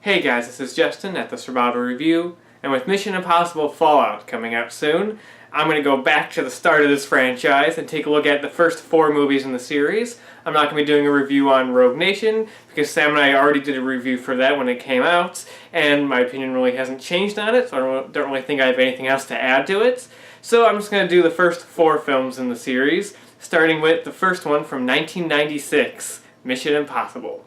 Hey guys, this is Justin at the Survival Review, and with Mission Impossible Fallout coming out soon, I'm going to go back to the start of this franchise and take a look at the first 4 movies in the series. I'm not going to be doing a review on Rogue Nation, because Sam and I already did a review for that when it came out, and my opinion really hasn't changed on it, so I don't really think I have anything else to add to it. So I'm just going to do the first 4 films in the series, starting with the first one from 1996, Mission Impossible.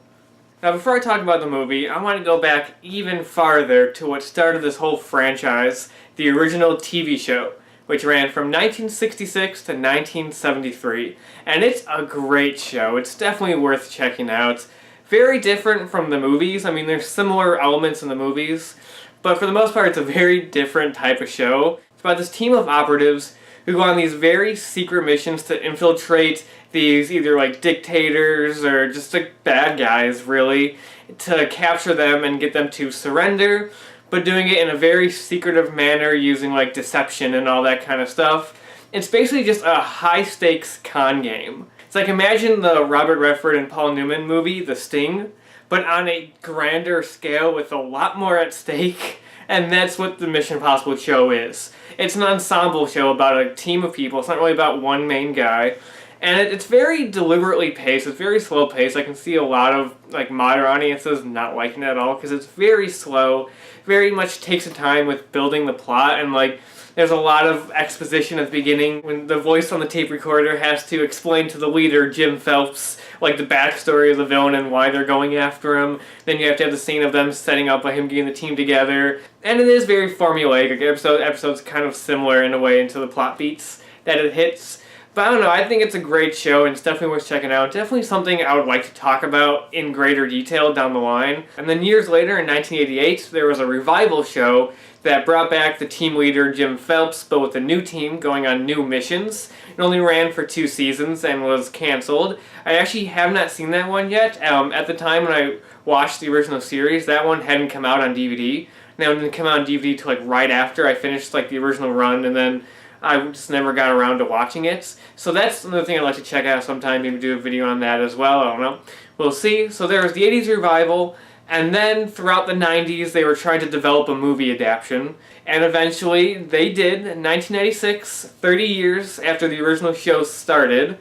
Now before I talk about the movie, I want to go back even farther to what started this whole franchise, the original TV show, which ran from 1966 to 1973. And it's a great show. It's definitely worth checking out. Very different from the movies. I mean, there's similar elements in the movies, but for the most part, it's a very different type of show. It's about this team of operatives who go on these very secret missions to infiltrate these either like dictators or just like bad guys, really, to capture them and get them to surrender, but doing it in a very secretive manner using like deception and all that kind of stuff. It's basically just a high-stakes con game. It's like, imagine the Robert Redford and Paul Newman movie, The Sting, but on a grander scale with a lot more at stake. And that's what the Mission Impossible show is. It's an ensemble show about a team of people. It's not really about one main guy. And it's very deliberately paced. It's very slow paced. I can see a lot of like modern audiences not liking it at all because it's very slow. Very much takes a time with building the plot, and like there's a lot of exposition at the beginning when the voice on the tape recorder has to explain to the leader, Jim Phelps, like the backstory of the villain and why they're going after him. Then you have to have the scene of them setting up by him getting the team together. And it is very formulaic. Like episode's kind of similar in a way into the plot beats that it hits. But I don't know, I think it's a great show and it's definitely worth checking out. Definitely something I would like to talk about in greater detail down the line. And then years later, in 1988, there was a revival show that brought back the team leader Jim Phelps, but with a new team going on new missions. It only ran for 2 seasons and was canceled. I actually have not seen that one yet. At the time when I watched the original series, that one hadn't come out on DVD. Now it didn't come out on DVD till like right after I finished like the original run, and then I just never got around to watching it. So that's another thing I'd like to check out sometime, maybe do a video on that as well, I don't know. We'll see. So there was the 80s revival, and then throughout the 90s they were trying to develop a movie adaptation, and eventually they did in 1996, 30 years after the original show started,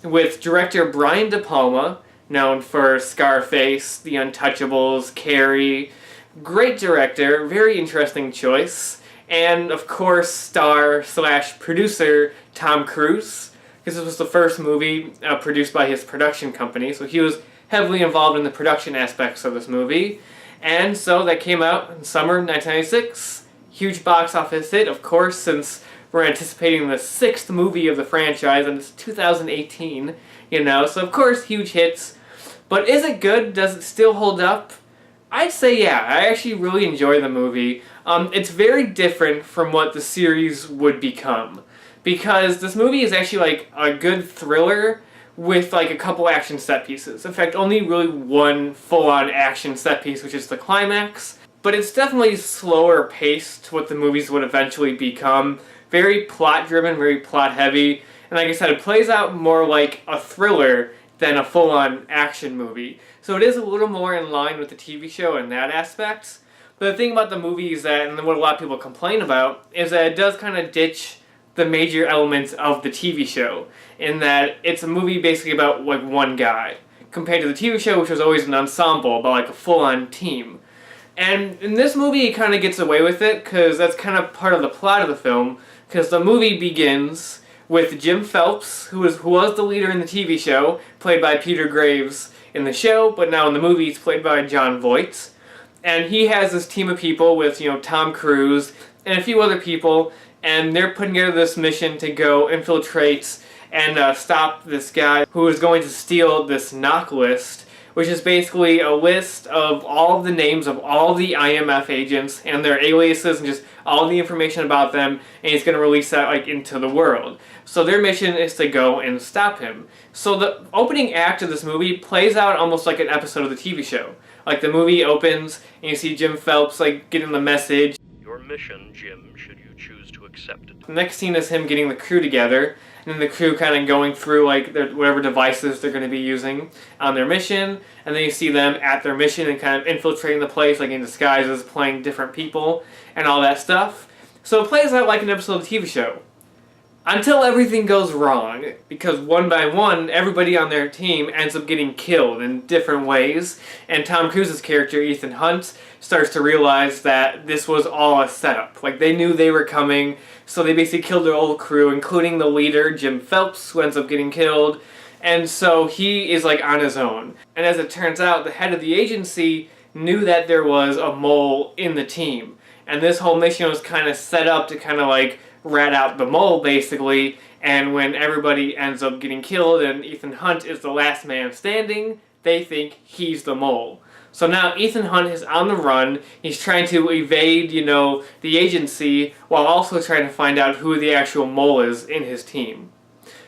with director Brian De Palma, known for Scarface, The Untouchables, Carrie. Great director, very interesting choice. And, of course, star/producer Tom Cruise, because this was the first movie produced by his production company, so he was heavily involved in the production aspects of this movie. And so that came out in summer 1996. Huge box office hit, of course, since we're anticipating the 6th movie of the franchise, and it's 2018, you know, so of course, huge hits. But is it good? Does it still hold up? I'd say yeah, I actually really enjoy the movie. It's very different from what the series would become, because this movie is actually like a good thriller with like a couple action set pieces. In fact, only really one full-on action set piece, which is the climax. But it's definitely slower paced to what the movies would eventually become. Very plot-driven, very plot-heavy, and like I said, it plays out more like a thriller than a full-on action movie. So it is a little more in line with the TV show in that aspect. But the thing about the movie is that, and what a lot of people complain about, is that it does kind of ditch the major elements of the TV show, in that it's a movie basically about like one guy, compared to the TV show, which was always an ensemble, about like a full-on team. And in this movie, it kind of gets away with it, because that's kind of part of the plot of the film, because the movie begins with Jim Phelps, who was the leader in the TV show, played by Peter Graves in the show, but now in the movie he's played by Jon Voight. And he has this team of people with, you know, Tom Cruise and a few other people, and they're putting together this mission to go infiltrate and stop this guy who is going to steal this knock list, which is basically a list of all of the names of all the IMF agents and their aliases and just all the information about them, and he's going to release that like into the world. So their mission is to go and stop him. So the opening act of this movie plays out almost like an episode of the TV show. Like the movie opens and you see Jim Phelps like getting the message. Your mission, Jim, should you choose to accepted. The next scene is him getting the crew together, and then the crew kind of going through like whatever devices they're going to be using on their mission, and then you see them at their mission and kind of infiltrating the place like in disguises, playing different people, and all that stuff. So it plays out like an episode of a TV show. Until everything goes wrong, because one by one, everybody on their team ends up getting killed in different ways, and Tom Cruise's character, Ethan Hunt, starts to realize that this was all a setup. Like, they knew they were coming, so they basically killed their whole crew, including the leader, Jim Phelps, who ends up getting killed, and so he is, like, on his own. And as it turns out, the head of the agency knew that there was a mole in the team, and this whole mission was kind of set up to kind of, like, rat out the mole, basically, and when everybody ends up getting killed and Ethan Hunt is the last man standing, they think he's the mole. So now Ethan Hunt is on the run, he's trying to evade, the agency, while also trying to find out who the actual mole is in his team.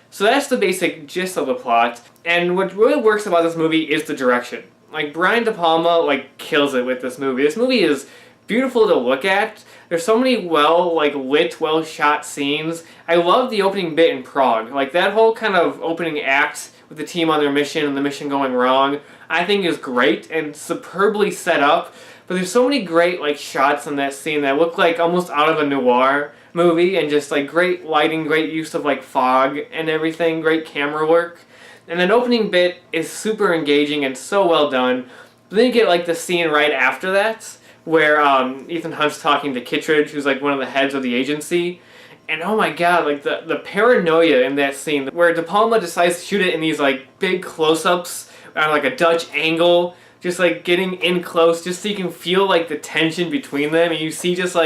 So that's the basic gist of the plot, and what really works about this movie is the direction. Like, Brian De Palma, kills it with this movie. This movie is beautiful to look at. There's so many lit, well-shot scenes. I love the opening bit in Prague. Like, that whole kind of opening act with the team on their mission and the mission going wrong, I think is great and superbly set up. But there's so many great, shots in that scene that look like almost out of a noir movie, and just, great lighting, great use of, fog and everything, great camera work. And that opening bit is super engaging and so well done. But then you get, the scene right after that, where Ethan Hunt's talking to Kittredge, who's one of the heads of the agency, and oh my god, the paranoia in that scene, where De Palma decides to shoot it in these big close-ups on a Dutch angle, just getting in close, just so you can feel the tension between them, and you see just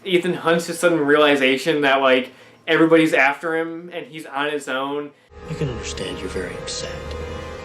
Ethan Hunt's just sudden realization that everybody's after him and he's on his own. I can understand you're very upset.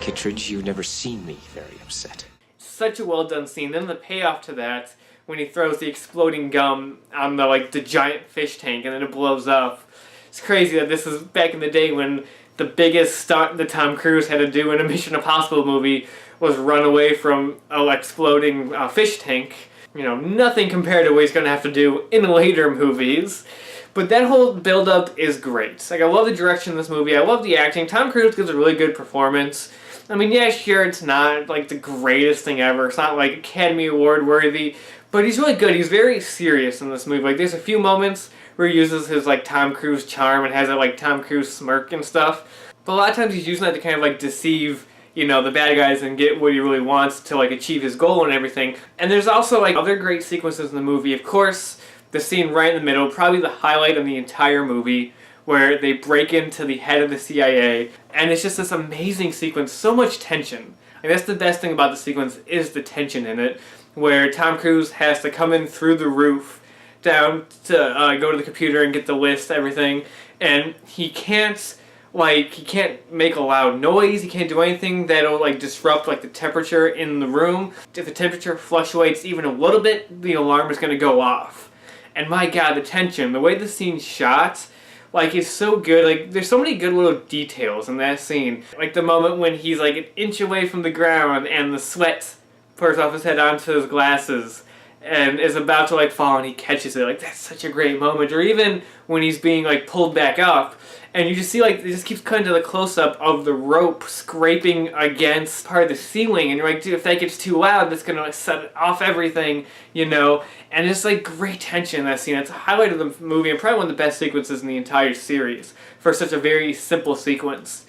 Kittredge, you've never seen me very upset. Such a well done scene. Then the payoff to that, when he throws the exploding gum on the giant fish tank and then it blows up. It's crazy that this is back in the day when the biggest stunt that Tom Cruise had to do in a Mission Impossible movie was run away from an exploding fish tank. Nothing compared to what he's going to have to do in later movies. But that whole build-up is great. I love the direction of this movie. I love the acting. Tom Cruise gives a really good performance. I mean, yeah, sure, it's not the greatest thing ever. It's not Academy Award worthy, but he's really good. He's very serious in this movie. There's a few moments where he uses his Tom Cruise charm and has that Tom Cruise smirk and stuff. But a lot of times he's using that to kind of deceive, the bad guys and get what he really wants to achieve his goal and everything. And there's also other great sequences in the movie. Of course, the scene right in the middle, probably the highlight of the entire movie, where they break into the head of the CIA, and it's just this amazing sequence, so much tension. That's the best thing about the sequence, is the tension in it, where Tom Cruise has to come in through the roof down to go to the computer and get the list, everything, and he can't make a loud noise, he can't do anything that'll disrupt the temperature in the room. If the temperature fluctuates even a little bit, the alarm is going to go off. And my god, the tension, the way the scene's shot, it's so good. There's so many good little details in that scene. The moment when he's an inch away from the ground and the sweat pours off his head onto his glasses and is about to fall and he catches it. That's such a great moment. Or even when he's being pulled back up and you just see it just keeps cutting to the close-up of the rope scraping against part of the ceiling, and you're dude, if that gets too loud, that's gonna set off everything, and it's great tension in that scene. It's a highlight of the movie and probably one of the best sequences in the entire series for such a very simple sequence.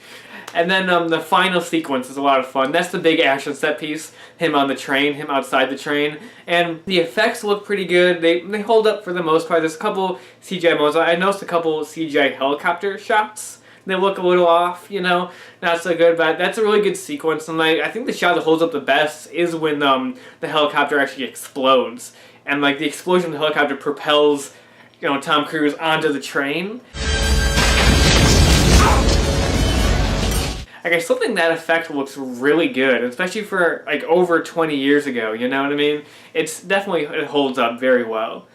And then the final sequence is a lot of fun. That's the big action set piece. Him on the train, him outside the train. And the effects look pretty good. They hold up for the most part. There's a couple CGI moments. I noticed a couple CGI helicopter shots. They look a little off, not so good. But that's a really good sequence. And I think the shot that holds up the best is when the helicopter actually explodes. And the explosion of the helicopter propels, Tom Cruise onto the train. I still think that effect looks really good, especially for over 20 years ago, you know what I mean? It holds up very well.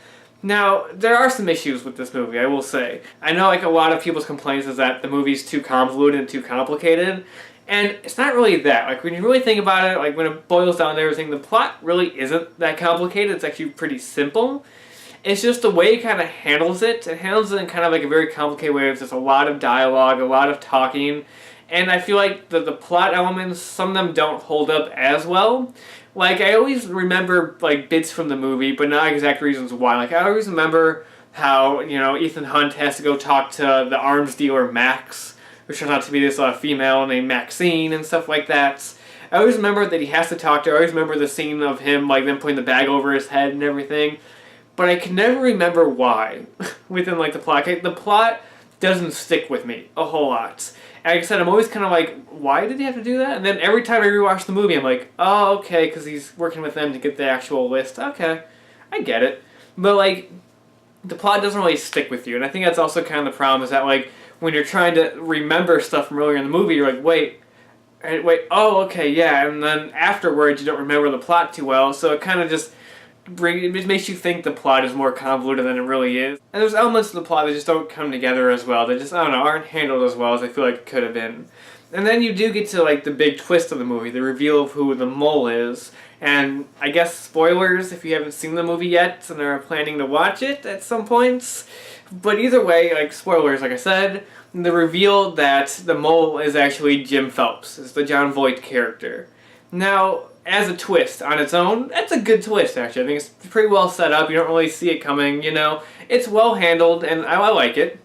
Now, there are some issues with this movie, I will say. I know a lot of people's complaints is that the movie's too convoluted and too complicated, and it's not really that. When you really think about it, when it boils down to everything, the plot really isn't that complicated. It's actually pretty simple. It's just the way it kind of handles it. It handles it in kind of like a very complicated way. It's just a lot of dialogue, a lot of talking. And I feel like the plot elements, some of them don't hold up as well. Like, I always remember, like, bits from the movie, but not exact reasons why. Like, I always remember how, you know, Ethan Hunt has to go talk to the arms dealer Max, which turns out to be this female named Maxine and stuff like that. I always remember that he has to talk to her. I always remember the scene of him, like, them putting the bag over his head and everything. But I can never remember why within, like, the plot. The plot doesn't stick with me a whole lot. And like I said, I'm always kind of like, why did he have to do that? And then every time I rewatch the movie, I'm like, oh, okay, because he's working with them to get the actual list. Okay, I get it. But, like, the plot doesn't really stick with you. And I think that's also kind of the problem, is that, like, when you're trying to remember stuff from earlier in the movie, you're like, wait, oh, okay, yeah. And then afterwards, you don't remember the plot too well. So it kind of just it makes you think the plot is more convoluted than it really is. And there's elements of the plot that just don't come together as well. They just, I don't know, aren't handled as well as I feel like it could have been. And then you do get to, like, the big twist of the movie, the reveal of who the mole is. And I guess spoilers if you haven't seen the movie yet and are planning to watch it at some points. But either way, like, spoilers, like I said, the reveal that the mole is actually Jim Phelps. It's the Jon Voight character. Now, as a twist on its own, that's a good twist, actually. I think it's pretty well set up. You don't really see it coming, you know. It's well handled, and I like it.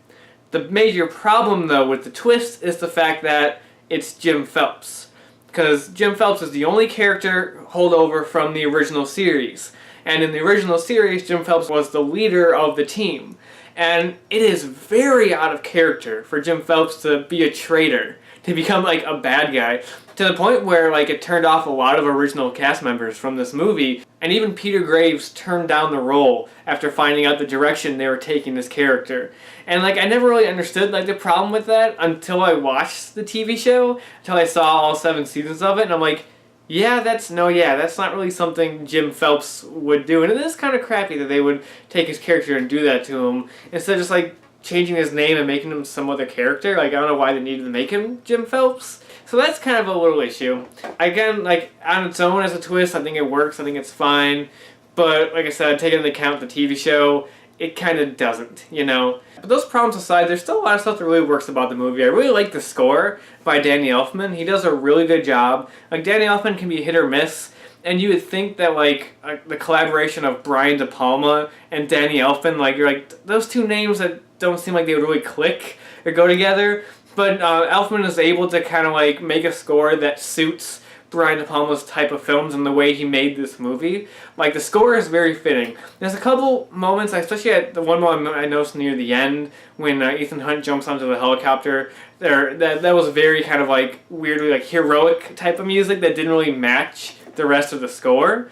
The major problem, though, with the twist is the fact that it's Jim Phelps. Because Jim Phelps is the only character holdover from the original series. And in the original series, Jim Phelps was the leader of the team. And it is very out of character for Jim Phelps to be a traitor, to become, like, a bad guy, to the point where, like, it turned off a lot of original cast members from this movie, and even Peter Graves turned down the role after finding out the direction they were taking this character. And, like, I never really understood, like, the problem with that until I watched the TV show, until I saw all 7 seasons of it, and I'm like, yeah, that's not really something Jim Phelps would do. And it is kind of crappy that they would take his character and do that to him, instead of just, like, changing his name and making him some other character. Like, I don't know why they needed to make him Jim Phelps. So that's kind of a little issue. Again, like, on its own as a twist, I think it works. I think it's fine. But, like I said, taking into account the TV show, it kind of doesn't, you know. But those problems aside, there's still a lot of stuff that really works about the movie. I really like the score by Danny Elfman. He does a really good job. Like, Danny Elfman can be hit or miss. And you would think that, like, the collaboration of Brian De Palma and Danny Elfman, like, you're like, those two names that don't seem like they would really click or go together. But Elfman is able to kind of, like, make a score that suits Brian De Palma's type of films and the way he made this movie. Like, the score is very fitting. There's a couple moments, especially at the one moment I noticed near the end, when Ethan Hunt jumps onto the helicopter, that was very kind of, like, weirdly, like, heroic type of music that didn't really match the rest of the score.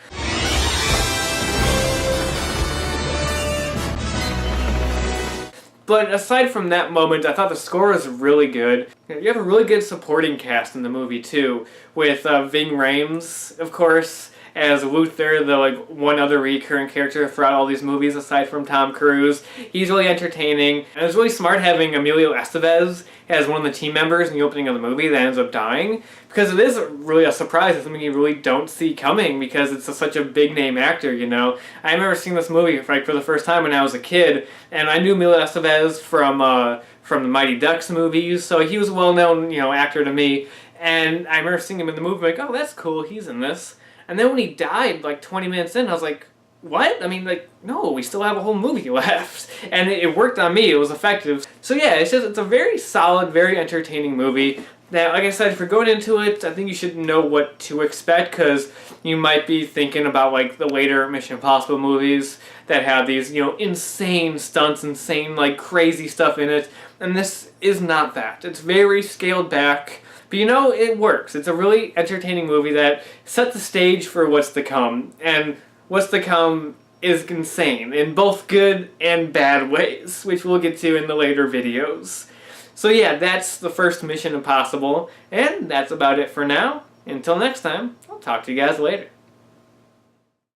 But aside from that moment, I thought the score was really good. You have a really good supporting cast in the movie, too, with Ving Rhames, of course, as Luther, the, like, one other recurring character throughout all these movies aside from Tom Cruise. He's really entertaining. And it's really smart having Emilio Estevez as one of the team members in the opening of the movie that ends up dying, because it is really a surprise. It's something you really don't see coming because it's such a big name actor, you know. I remember seeing this movie for the first time when I was a kid, and I knew Emilio Estevez from the Mighty Ducks movies, so he was a well-known, you know, actor to me. And I remember seeing him in the movie, like, oh, that's cool, he's in this. And then when he died, like, 20 minutes in, I was like, what? I mean, like, no, we still have a whole movie left. And it worked on me. It was effective. So yeah, it's a very solid, very entertaining movie. Now, like I said, if you're going into it, I think you should know what to expect, because you might be thinking about, like, the later Mission Impossible movies that have these, you know, insane stunts, insane, like, crazy stuff in it. And this is not that. It's very scaled back. But, you know, it works. It's a really entertaining movie that sets the stage for what's to come. And what's to come is insane in both good and bad ways, which we'll get to in the later videos. So yeah, that's the first Mission Impossible, and that's about it for now. Until next time, I'll talk to you guys later.